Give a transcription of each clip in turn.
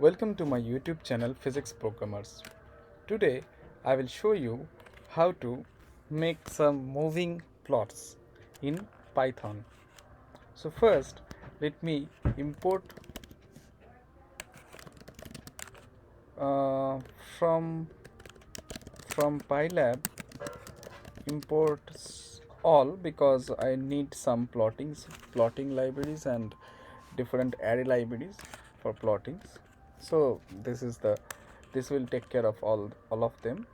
Welcome to my YouTube channel Physics Programmers. Today I will show you how to make some moving plots in Python. So first let me import uh, from Pylab imports all because I need some plotting libraries and different array libraries for plottings. So this will take care of all of them.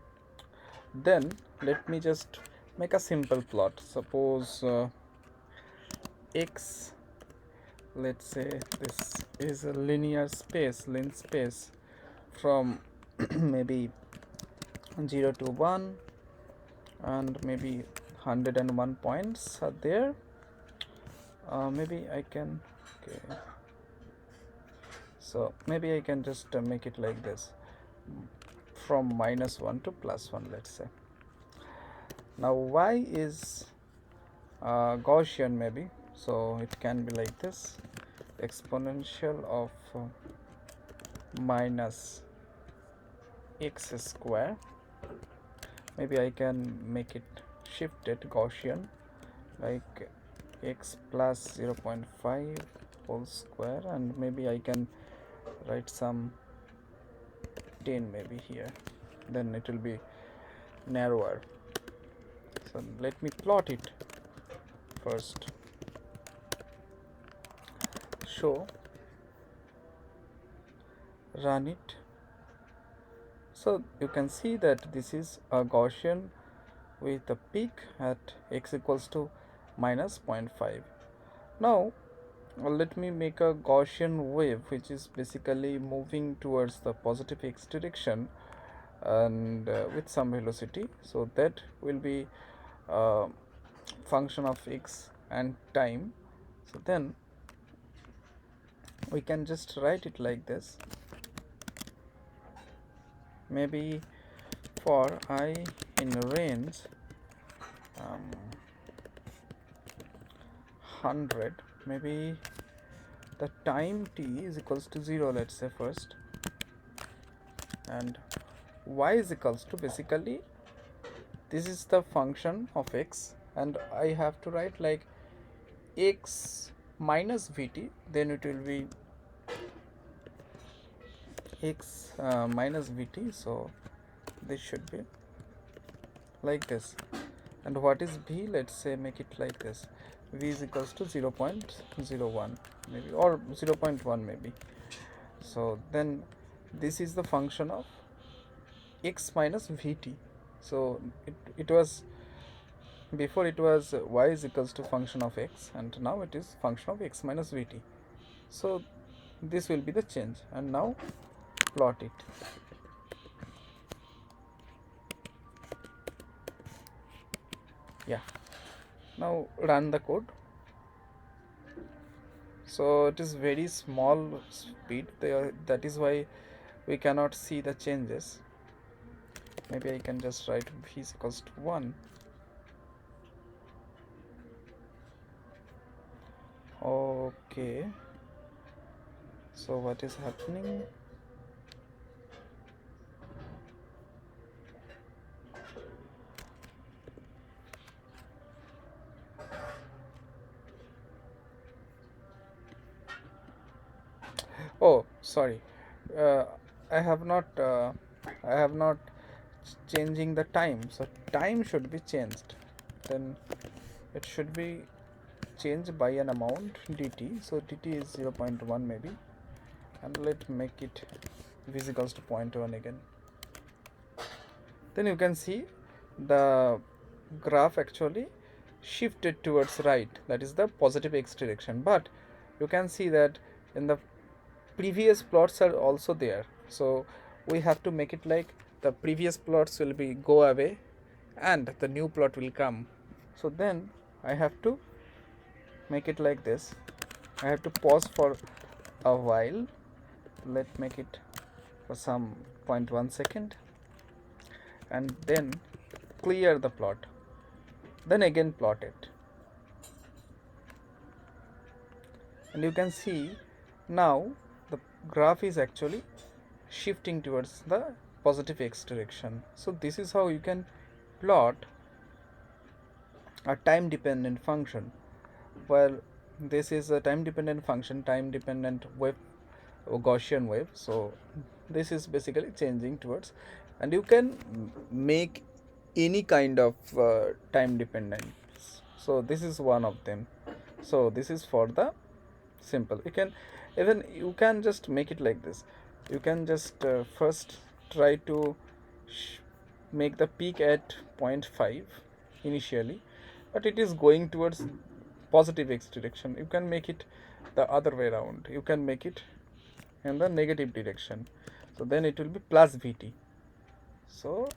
Then let me just make a simple plot. Suppose x, let's say this is a linear space, space from maybe 0 to 1, and maybe 101 points are there. Maybe I can, okay, so maybe I can just make it like this, from -1 to +1, let's say. Now y is Gaussian maybe, so it can be like this, exponential of minus x square. Maybe I can make it shifted Gaussian, like x plus 0.5 whole square, and maybe I can write some 10 maybe here, then it will be narrower. So let me plot it first. Show, run it. So you can see that this is a Gaussian with a peak at x equals to minus 0.5. Now let me make a Gaussian wave which is basically moving towards the positive x direction and with some velocity. So that will be a function of x and time. So then we can just write it like this. Maybe for I in range 100, maybe the time t is equals to 0, let's say first, and y is equals to, basically this is the function of x, and I have to write like x minus vt, then it will be x minus vt. So this should be like this. And what is v? Let's say make it like this, v is equals to 0.01 maybe, or 0.1 maybe. So then this is the function of x minus vt. So it was, before it was y is equals to function of x, and now it is function of x minus vt. So this will be the change, and now plot it. Yeah, now run the code. So it is very small speed there, that is why we cannot see the changes. Maybe I can just write v is equals to 1. Okay, so what is happening? Oh, sorry, uh, I have not changing the time, so time should be changed. Then it should be changed by an amount dt. So dt is 0.1 maybe, and let's make it v is equals to 0.1 again. Then you can see the graph actually shifted towards right, that is the positive x direction, but you can see that in the previous plots are also there. So we have to make it like the previous plots will be go away and the new plot will come. So then I have to make it like this. I have to pause for a while. Let's make it for some 0.1 second, and then clear the plot, then again plot it, and you can see now the graph is actually shifting towards the positive x direction. So this is how you can plot a time dependent function. Well, this is a time dependent function, time dependent wave or Gaussian wave. So this is basically changing towards, and you can make any kind of time dependence. So this is one of them. So this is for the simple. You can even, you can just make it like this. You can just first try to make the peak at 0.5 initially, but it is going towards positive x direction. You can make it the other way around. You can make it in the negative direction. So then it will be plus vt. So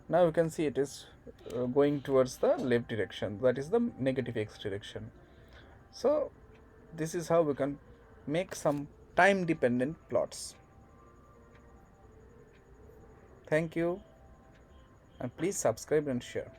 now you can see it is going towards the left direction, that is the negative x direction. So this is how we can make some time dependent plots. Thank you, and please subscribe and share.